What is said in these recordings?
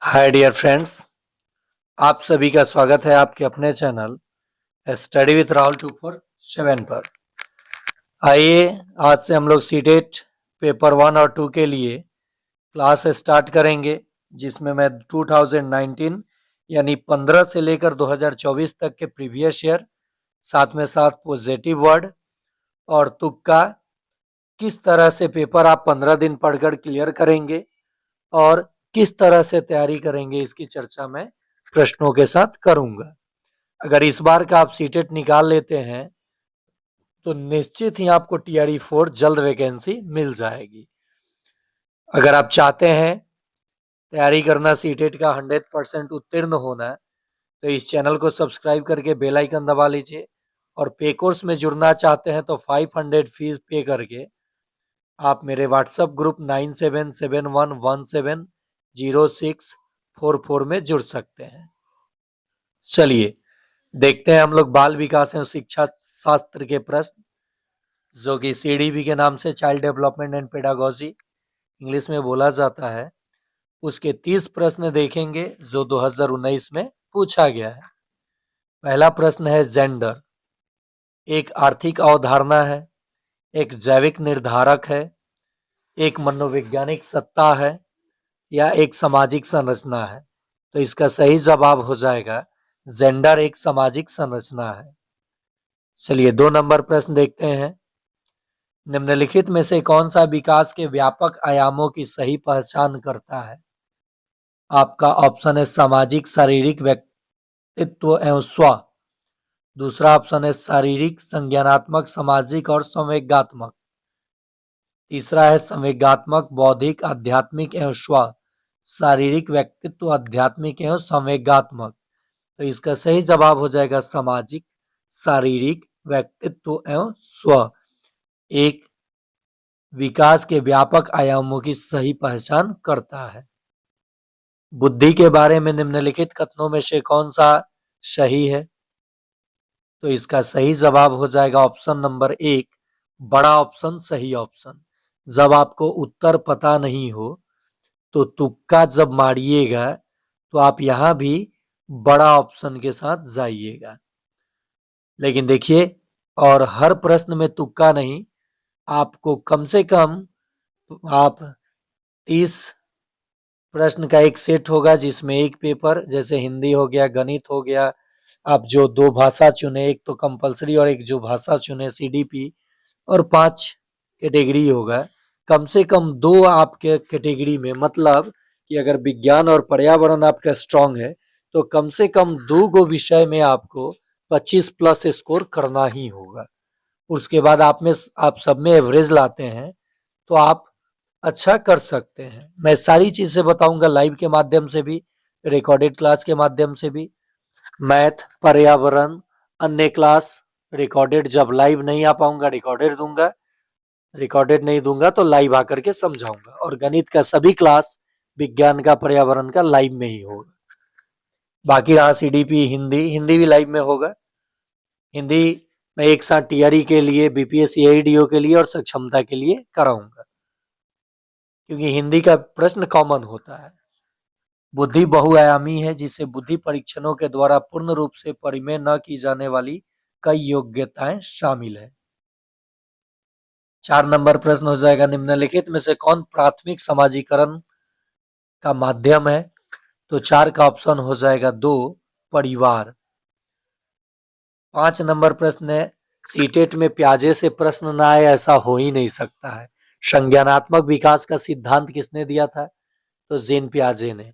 Hi dear friends, आप सभी का स्वागत है आपके अपने चैनल स्टडी विथ राहुल 247 पर। आइए आज से हम लोग सीटेट पेपर 1 और 2 के लिए क्लास स्टार्ट करेंगे, जिसमें मैं 2019 यानी 15 से लेकर 2024 तक के प्रीवियस ईयर, साथ में साथ पॉजिटिव वर्ड और तुक्का, किस तरह से पेपर आप 15 दिन पढ़कर क्लियर करेंगे और किस तरह से तैयारी करेंगे, इसकी चर्चा मैं प्रश्नों के साथ करूंगा। अगर इस बार का आप सीटेट निकाल लेते हैं तो निश्चित ही आपको टीआरई 4 जल्द वैकेंसी मिल जाएगी। अगर आप चाहते हैं तैयारी करना, सीटेट का 100% उत्तीर्ण होना, तो इस चैनल को सब्सक्राइब करके बेल आइकन दबा लीजिए। और पे कोर्स में जुड़ना चाहते हैं तो 500 फीस पे करके आप मेरे व्हाट्सएप ग्रुप 9771170644 में जुड़ सकते हैं। चलिए देखते हैं हम लोग बाल विकास एवं शिक्षा शास्त्र के प्रश्न, जो कि सीडीपी के नाम से child development and pedagogy English में बोला जाता है। उसके 30 प्रश्न देखेंगे जो 2019 में पूछा गया है। पहला प्रश्न है, जेंडर एक आर्थिक अवधारणा है, एक जैविक निर्धारक है, एक मनोवैज्ञानिक सत्ता है या एक सामाजिक संरचना है? तो इसका सही जवाब हो जाएगा जेंडर एक सामाजिक संरचना है। चलिए 2 नंबर प्रश्न देखते हैं। निम्नलिखित में से कौन सा विकास के व्यापक आयामों की सही पहचान करता है? आपका ऑप्शन है सामाजिक, शारीरिक, व्यक्तित्व एवं स्व। दूसरा ऑप्शन है शारीरिक, संज्ञानात्मक, सामाजिक और संवेगात्मक। तीसरा है संवेगात्मक, बौद्धिक, आध्यात्मिक एवं स्व। शारीरिक, व्यक्तित्व, आध्यात्मिक एवं संवेगात्मक। तो इसका सही जवाब हो जाएगा सामाजिक, शारीरिक, व्यक्तित्व एवं स्व। एक विकास के व्यापक आयामों की सही पहचान करता है। बुद्धि के बारे में निम्नलिखित कथनों में से कौन सा सही है? तो इसका सही जवाब हो जाएगा ऑप्शन नंबर 1, बड़ा ऑप्शन सही ऑप्शन। जब आपको उत्तर पता नहीं हो तो तुक्का जब मारिएगा तो आप यहां भी बड़ा ऑप्शन के साथ जाइएगा। लेकिन देखिए, और हर प्रश्न में तुक्का नहीं, आपको कम से कम आप 30 प्रश्न का एक सेट होगा, जिसमें एक पेपर, जैसे हिंदी हो गया, गणित हो गया, आप जो 2 भाषा चुने, एक तो कंपलसरी और एक जो भाषा चुने सीडीपी, और 5 कैटेगरी होगा। कम से कम 2 आपके कैटेगरी में, मतलब कि अगर विज्ञान और पर्यावरण आपका स्ट्रांग है तो कम से कम 2 गो विषय में आपको 25 प्लस स्कोर करना ही होगा। उसके बाद आप सब में एवरेज लाते हैं तो आप अच्छा कर सकते हैं। मैं सारी चीजें बताऊंगा, लाइव के माध्यम से भी, रिकॉर्डेड क्लास के माध्यम से भी। मैथ, पर्यावरण, अन्य क्लास रिकॉर्डेड, जब लाइव नहीं आ पाऊंगा रिकॉर्डेड दूंगा, रिकॉर्डेड नहीं दूंगा तो लाइव आकर के समझाऊंगा। और गणित का सभी क्लास, विज्ञान का, पर्यावरण का लाइव में ही होगा। बाकी रहा सीडीपी, हिंदी, हिंदी भी लाइव में होगा। हिंदी मैं एक साथ टीआरई के लिए, बीपीएससी एईडीओ के लिए और सक्षमता के लिए कराऊंगा, क्योंकि हिंदी का प्रश्न कॉमन होता है। बुद्धि बहुआयामी है, जिसे बुद्धि परीक्षणों के द्वारा पूर्ण रूप से परिमेय न की जाने वाली कई योग्यताएं शामिल है। 4 नंबर प्रश्न हो जाएगा, निम्नलिखित में से कौन प्राथमिक समाजीकरण का माध्यम है? तो 4 का ऑप्शन हो जाएगा 2, परिवार। 5 नंबर प्रश्न है, सीटेट में प्याजे से प्रश्न ना आए ऐसा हो ही नहीं सकता है। संज्ञानात्मक विकास का सिद्धांत किसने दिया था? तो जेन प्याजे ने।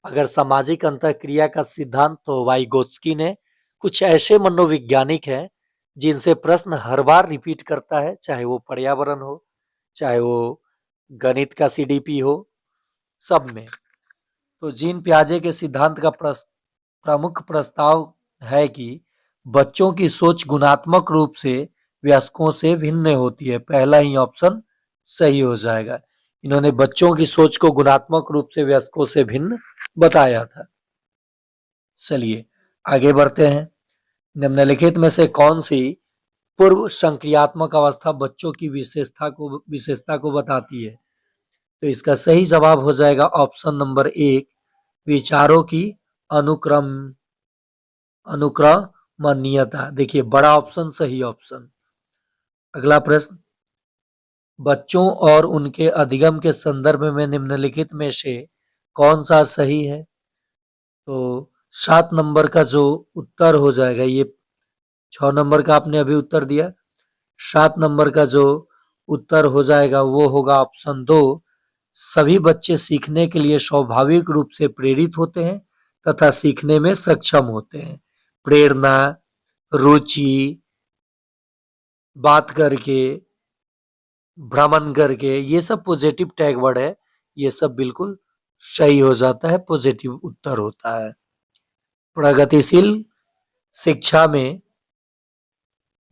अगर सामाजिक अंतःक्रिया का सिद्धांत तो वाइगोत्स्की ने। कुछ ऐसे मनोवैज्ञानिक हैं जिनसे प्रश्न हर बार रिपीट करता है, चाहे वो पर्यावरण हो, चाहे वो गणित का सीडीपी हो, सब में। तो जीन प्याजे के सिद्धांत का प्रमुख प्रस्ताव है कि बच्चों की सोच गुणात्मक रूप से वयस्कों से भिन्न होती है। पहला ही ऑप्शन सही हो जाएगा। इन्होंने बच्चों की सोच को गुणात्मक रूप से वयस्कों से भिन्न बताया था। चलिए आगे बढ़ते हैं। निम्नलिखित में से कौन सी पूर्व संक्रियात्मक अवस्था बच्चों की विशेषता को बताती है? तो इसका सही जवाब हो जाएगा ऑप्शन नंबर 1, विचारों की अनुक्रम अनुक्रमणीयता। देखिए बड़ा ऑप्शन सही ऑप्शन। अगला प्रश्न, बच्चों और उनके अधिगम के संदर्भ में निम्नलिखित में से कौन सा सही है? तो 7 नंबर का जो उत्तर हो जाएगा, ये 6 नंबर का आपने अभी उत्तर दिया, 7 नंबर का जो उत्तर हो जाएगा वो होगा ऑप्शन 2। सभी बच्चे सीखने के लिए स्वाभाविक रूप से प्रेरित होते हैं तथा सीखने में सक्षम होते हैं। प्रेरणा, रुचि, बात करके, भ्रमण करके, ये सब पॉजिटिव टैग वर्ड है, ये सब बिल्कुल सही हो जाता है, पॉजिटिव उत्तर होता है। प्रगतिशील शिक्षा में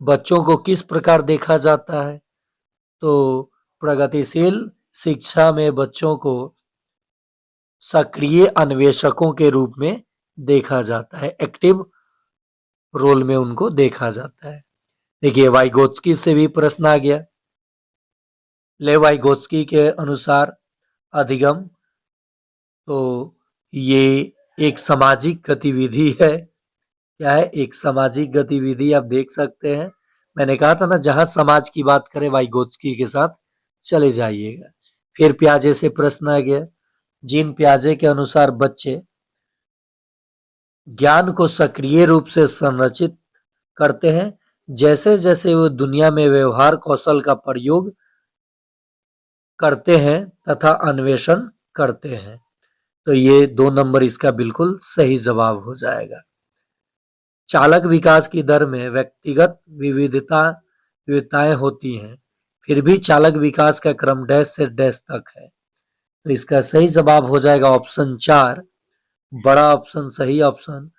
बच्चों को किस प्रकार देखा जाता है? तो प्रगतिशील शिक्षा में बच्चों को सक्रिय अन्वेषकों के रूप में देखा जाता है, एक्टिव रोल में उनको देखा जाता है। देखिए वाइगोत्स्की से भी प्रश्न आ गया। ले वाइगोत्स्की के अनुसार अधिगम तो ये एक सामाजिक गतिविधि है। क्या है? एक सामाजिक गतिविधि। आप देख सकते हैं, मैंने कहा था ना, जहां समाज की बात करें वाइगोत्स्की के साथ चले जाइएगा। फिर प्याजे से प्रश्न आ गया, जीन प्याजे के अनुसार बच्चे ज्ञान को सक्रिय रूप से संरचित करते हैं जैसे जैसे वो दुनिया में व्यवहार कौशल का प्रयोग करते हैं तथा अन्वेषण करते हैं। तो ये 2 नंबर इसका बिल्कुल सही जवाब हो जाएगा। चालक विकास की दर में व्यक्तिगत विविधताएं होती हैं, फिर भी चालक विकास का क्रम डैश से डैश तक है। तो इसका सही जवाब हो जाएगा ऑप्शन 4, बड़ा ऑप्शन सही ऑप्शन।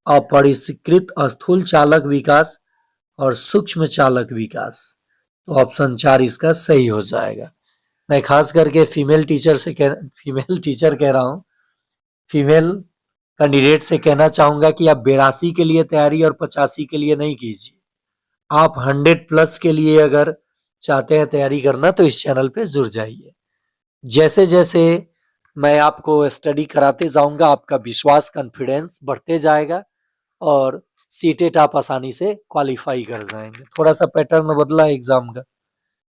अपरिष्कृत स्थूल चालक विकास और सूक्ष्म चालक विकास, तो ऑप्शन 4 इसका सही हो जाएगा। मैं खास करके फीमेल टीचर कह रहा हूँ, फीमेल कैंडिडेट से कहना चाहूंगा कि आप 82 के लिए तैयारी और 85 के लिए नहीं कीजिए। आप 100+ के लिए अगर चाहते हैं तैयारी करना तो इस चैनल पे जुड़ जाइए। जैसे जैसे मैं आपको स्टडी कराते जाऊंगा आपका विश्वास, कॉन्फिडेंस बढ़ते जाएगा और सीटेट आप आसानी से क्वालिफाई कर जाएंगे। थोड़ा सा पैटर्न बदला एग्जाम का,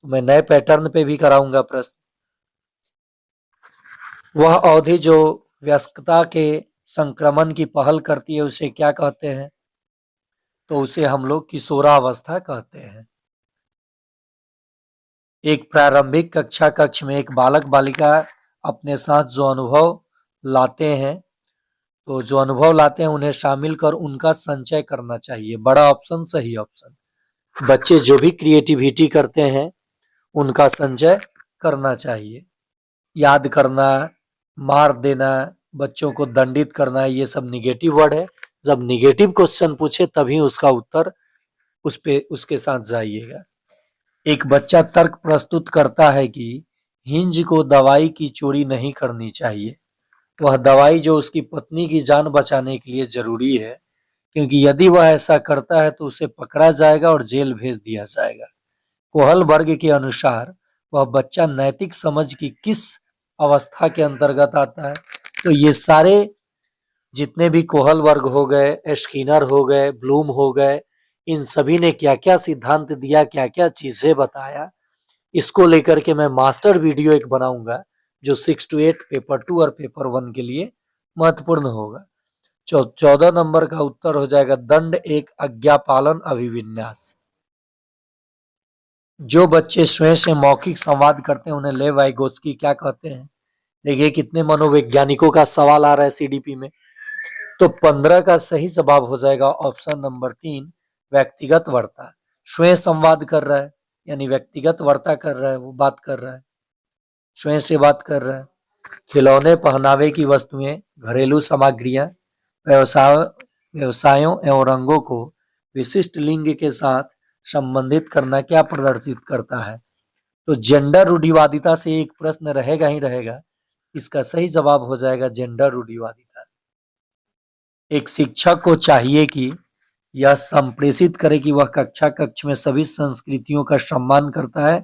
मैं नए पैटर्न पे भी कराऊंगा प्रश्न। वह अवधि जो वयस्कता के संक्रमण की पहल करती है उसे क्या कहते हैं? तो उसे हम लोग किशोरावस्था कहते हैं। एक प्रारंभिक कक्षा कक्ष में एक बालक बालिका अपने साथ जो अनुभव लाते हैं, तो जो अनुभव लाते हैं उन्हें शामिल कर उनका संचय करना चाहिए। बड़ा ऑप्शन सही ऑप्शन। बच्चे जो भी क्रिएटिविटी करते हैं उनका संचय करना चाहिए। याद करना, मार देना, बच्चों को दंडित करना, ये सब निगेटिव वर्ड है। जब निगेटिव क्वेश्चन पूछे तभी उसका उत्तर उसके साथ जाइएगा। एक बच्चा तर्क प्रस्तुत करता है कि हिंज को दवाई की चोरी नहीं करनी चाहिए। वह दवाई जो उसकी पत्नी की जान बचाने के लिए जरूरी है, क्योंकि यदि वह ऐसा करता है तो उसे पकड़ा जाएगा और जेल भेज दिया जाएगा। कोहल वर्ग के अनुसार वह बच्चा नैतिक समझ की किस अवस्था के अंतर्गत आता है? तो ये सारे जितने भी कोहल वर्ग हो गए, स्किनर हो गए, ब्लूम हो गए, इन सभी ने क्या क्या सिद्धांत दिया, क्या क्या चीजें बताया, इसको लेकर के मैं मास्टर वीडियो एक बनाऊंगा जो 6 to 8 पेपर 2 और पेपर 1 के लिए महत्वपूर्ण होगा। 14 नंबर का उत्तर हो जाएगा दंड एक आज्ञापालन अभिविन्यास। जो बच्चे स्वयं से मौखिक संवाद करते हैं उन्हें लेव वाइगोत्स्की क्या कहते हैं? देखिए कितने मनोवैज्ञानिकों का सवाल आ रहा है सीडीपी में। तो 15 का सही जवाब हो जाएगा ऑप्शन नंबर 3, व्यक्तिगत वर्ता। स्वयं संवाद कर रहा है यानी व्यक्तिगत वर्ता कर रहा है, वो बात कर रहा है, स्वयं से बात कर रहा है। खिलौने, पहनावे की वस्तुएं, घरेलू सामग्रियां व्यवसायों एवं रंगों को विशिष्ट लिंग के साथ संबंधित करना क्या प्रदर्शित करता है? तो जेंडर रूढ़िवादिता से एक प्रश्न रहेगा ही रहेगा। इसका सही जवाब हो जाएगा जेंडर रूढ़िवादिता। एक शिक्षक को चाहिए कि यह संप्रेषित करे कि वह कक्षा कक्ष में सभी संस्कृतियों का सम्मान करता है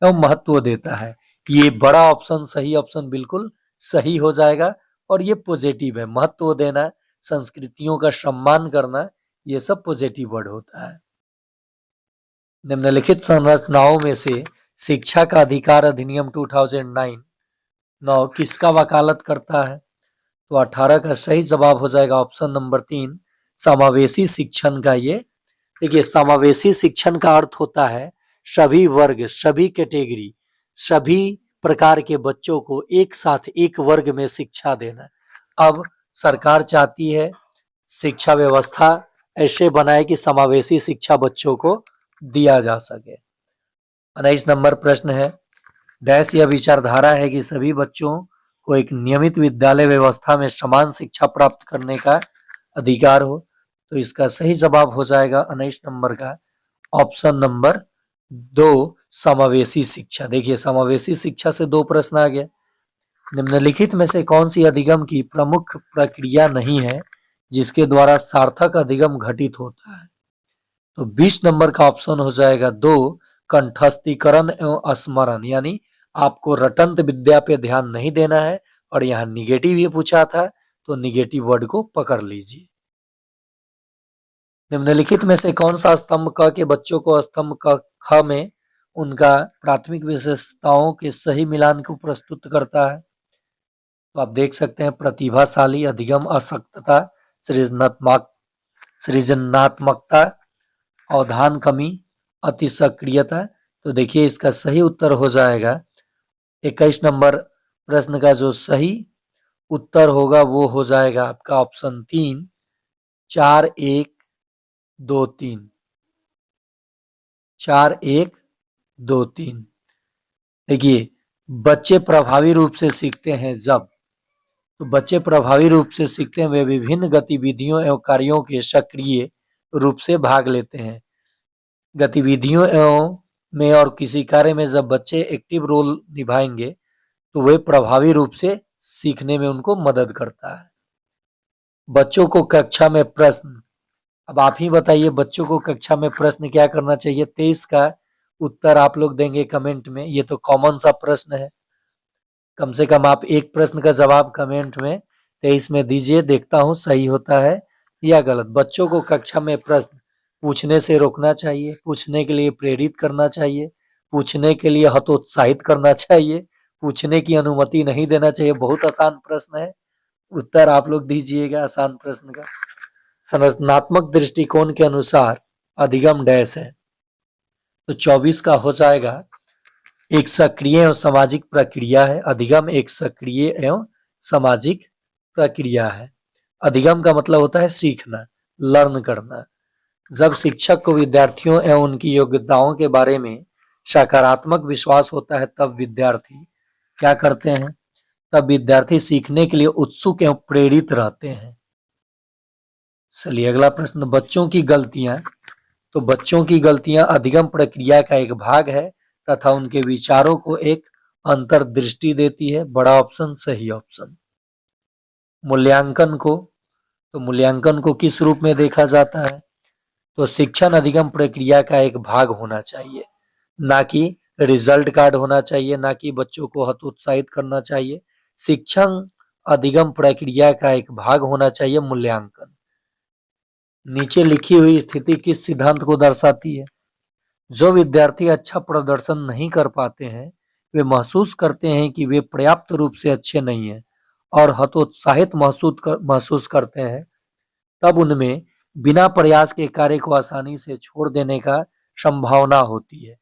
एवं महत्व देता है। ये बड़ा ऑप्शन सही ऑप्शन बिल्कुल सही हो जाएगा। और ये पॉजिटिव है। महत्व देना, संस्कृतियों का सम्मान करना, ये सब पॉजिटिव वर्ड होता है। निम्नलिखित संरचनाओं में से शिक्षा का अधिकार अधिनियम 2009 किसका वकालत करता है? तो 18 का सही जवाब हो जाएगा ऑप्शन नंबर 3, समावेशी शिक्षण का। ये देखिए, समावेशी शिक्षण का अर्थ होता है सभी वर्ग, सभी कैटेगरी, सभी प्रकार के बच्चों को एक साथ एक वर्ग में शिक्षा देना। अब सरकार चाहती है शिक्षा व्यवस्था ऐसे बनाए कि समावेशी शिक्षा बच्चों को दिया जा सके। 19 नंबर प्रश्न है, डैश यह विचारधारा है कि सभी बच्चों को एक नियमित विद्यालय व्यवस्था में समान शिक्षा प्राप्त करने का अधिकार हो। तो इसका सही जवाब हो जाएगा 19 नंबर का ऑप्शन नंबर 2, समावेशी शिक्षा। देखिए, समावेशी शिक्षा से 2 प्रश्न आ गया। निम्नलिखित में से कौन सी अधिगम की प्रमुख प्रक्रिया नहीं है जिसके द्वारा सार्थक अधिगम घटित होता है? तो 20 नंबर का ऑप्शन हो जाएगा 2, कंठस्थीकरण एवं स्मरण। यानी आपको रटंत विद्या पे ध्यान नहीं देना है, और यहाँ निगेटिव ये पूछा था तो निगेटिव वर्ड को पकड़ लीजिए। निम्नलिखित में से कौन सा स्तंभ क के बच्चों को स्तंभ क ख में उनका प्राथमिक विशेषताओं के सही मिलान को प्रस्तुत करता है? तो आप देख सकते हैं, प्रतिभाशाली, अधिगम, आसक्तता, सृजनात्मकता, अवधान कमी, अति सक्रियता। तो देखिए, इसका सही उत्तर हो जाएगा 21 नंबर प्रश्न का जो सही उत्तर होगा वो हो जाएगा आपका ऑप्शन 3, 4 1 2 3, 4 1 2 3। देखिए, बच्चे प्रभावी रूप से सीखते हैं जब, तो बच्चे प्रभावी रूप से सीखते हैं वे विभिन्न गतिविधियों एवं कार्यों के सक्रिय रूप से भाग लेते हैं। गतिविधियों एवं में और किसी कार्य में जब बच्चे एक्टिव रोल निभाएंगे तो वे प्रभावी रूप से सीखने में उनको मदद करता है। बच्चों को कक्षा में प्रश्न, अब आप ही बताइए बच्चों को कक्षा में प्रश्न क्या करना चाहिए? 23 का उत्तर आप लोग देंगे कमेंट में। ये तो कॉमन सा प्रश्न है, कम से कम आप एक प्रश्न का जवाब कमेंट में 23 में दीजिए, देखता हूं सही होता है या गलत। बच्चों को कक्षा में प्रश्न पूछने से रोकना चाहिए, पूछने के लिए प्रेरित करना चाहिए, पूछने के लिए हतोत्साहित करना चाहिए, पूछने की अनुमति नहीं देना चाहिए। बहुत आसान प्रश्न है, उत्तर आप लोग दीजिएगा आसान प्रश्न का। संरचनात्मक दृष्टिकोण के अनुसार अधिगम डैश है, तो 24 का हो जाएगा एक सक्रिय एवं सामाजिक प्रक्रिया है। अधिगम एक सक्रिय एवं सामाजिक प्रक्रिया है। अधिगम का मतलब होता है सीखना, लर्न करना। जब शिक्षक को विद्यार्थियों एवं उनकी योग्यताओं के बारे में सकारात्मक विश्वास होता है तब विद्यार्थी क्या करते हैं? तब विद्यार्थी सीखने के लिए उत्सुक एवं प्रेरित रहते हैं। चलिए अगला प्रश्न, बच्चों की गलतियां। तो बच्चों की गलतियां अधिगम प्रक्रिया का एक भाग है तथा उनके विचारों को एक अंतर्दृष्टि देती है। बड़ा ऑप्शन सही ऑप्शन। मूल्यांकन को, तो मूल्यांकन को किस रूप में देखा जाता है? तो शिक्षण अधिगम प्रक्रिया का एक भाग होना चाहिए, ना कि रिजल्ट कार्ड होना चाहिए, ना कि बच्चों को हतोत्साहित करना चाहिए। शिक्षण अधिगम प्रक्रिया का एक भाग होना चाहिए मूल्यांकन। नीचे लिखी हुई स्थिति किस सिद्धांत को दर्शाती है? जो विद्यार्थी अच्छा प्रदर्शन नहीं कर पाते हैं वे महसूस करते हैं कि वे पर्याप्त रूप से अच्छे नहीं हैं और हतोत्साहित महसूस करते हैं, तब उनमें बिना प्रयास के कार्य को आसानी से छोड़ देने का संभावना होती है।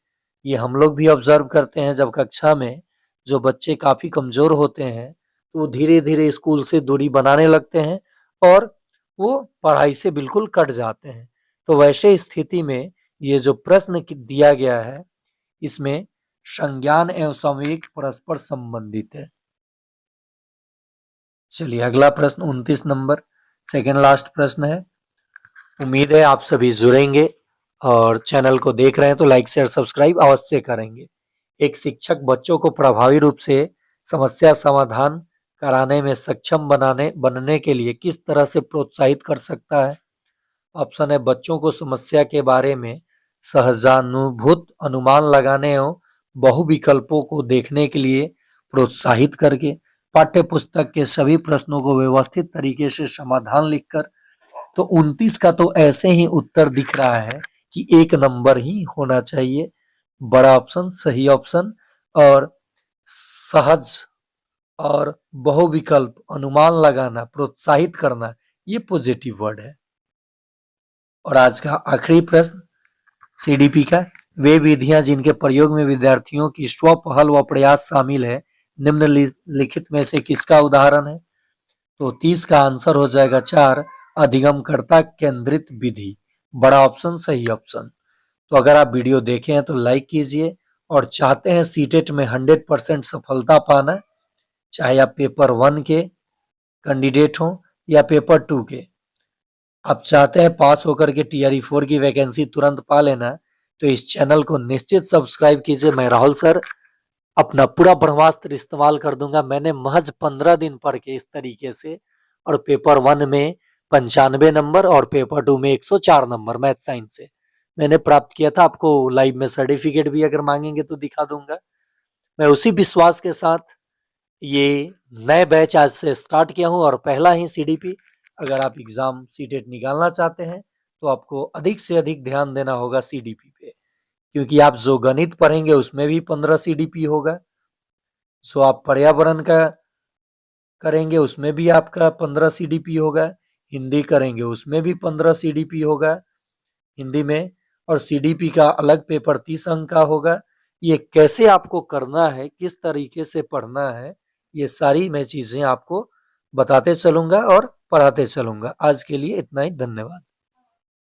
ये हम लोग भी ऑब्जर्व करते हैं, जब कक्षा में जो बच्चे काफी कमजोर होते हैं तो वो धीरे धीरे स्कूल से दूरी बनाने लगते हैं और वो पढ़ाई से बिल्कुल कट जाते हैं। तो वैसे स्थिति में ये जो प्रश्न दिया गया है इसमें संज्ञान एवं संवेग परस्पर संबंधित है। चलिए अगला प्रश्न 29 नंबर, सेकेंड लास्ट प्रश्न है। उम्मीद है आप सभी जुड़ेंगे और चैनल को देख रहे हैं तो लाइक शेयर सब्सक्राइब अवश्य करेंगे। एक शिक्षक बच्चों को प्रभावी रूप से समस्या समाधान कराने में सक्षम बनने के लिए किस तरह से प्रोत्साहित कर सकता है? ऑप्शन है, बच्चों को समस्या के बारे में सहजानुभूत अनुमान लगाने एवं बहुविकल्पों को देखने के लिए प्रोत्साहित करके। पाठ्य पुस्तक के सभी प्रश्नों को व्यवस्थित तरीके से समाधान लिखकर, तो 29 का तो ऐसे ही उत्तर दिख रहा है कि 1 नंबर ही होना चाहिए। बड़ा ऑप्शन सही ऑप्शन। और सहज और बहुविकल्प, अनुमान लगाना, प्रोत्साहित करना, ये पॉजिटिव वर्ड है। और आज का आखिरी प्रश्न सीडीपी का, वे विधियां जिनके प्रयोग में विद्यार्थियों की स्व पहल व प्रयास शामिल है, निम्नलिखित में से किसका उदाहरण है? तो 30 का आंसर हो जाएगा 4, अधिगमकर्ता केंद्रित विधि। बड़ा ऑप्शन सही ऑप्शन। तो अगर आप वीडियो देखे हैं तो लाइक कीजिए, और चाहते हैं सीटेट में 100% सफलता पाना, चाहे आप पेपर 1 के कैंडिडेट हो या पेपर 2 के, आप चाहते हैं पास होकर के टीआरई 4 की वैकेंसी तुरंत पा लेना, तो इस चैनल को निश्चित सब्सक्राइब कीजिए। मैं राहुल सर अपना पूरा ब्रह्मास्त्र इस्तेमाल कर दूंगा। मैंने महज 15 दिन पढ़ के इस तरीके से, और पेपर 1 में 95 नंबर और पेपर 2 में 104 नंबर मैथ साइंस से मैंने प्राप्त किया था। आपको लाइव में सर्टिफिकेट भी अगर मांगेंगे तो दिखा दूंगा। मैं उसी विश्वास के साथ ये नए बैच आज से स्टार्ट किया हूं, और पहला ही सीडीपी। अगर आप एग्जाम सीटेट निकालना चाहते हैं तो आपको अधिक से अधिक ध्यान देना होगा सीडीपी पे, क्योंकि आप जो गणित पढ़ेंगे उसमें भी 15 सीडीपी होगा, जो आप पर्यावरण का करेंगे उसमें भी आपका 15 सीडीपी होगा, हिंदी करेंगे उसमें भी 15 सीडीपी होगा हिंदी में, और सीडीपी का अलग पेपर 30 अंक का होगा। ये कैसे आपको करना है, किस तरीके से पढ़ना है, ये सारी मैं चीजें आपको बताते चलूंगा और पढ़ाते चलूंगा। आज के लिए इतना ही, धन्यवाद।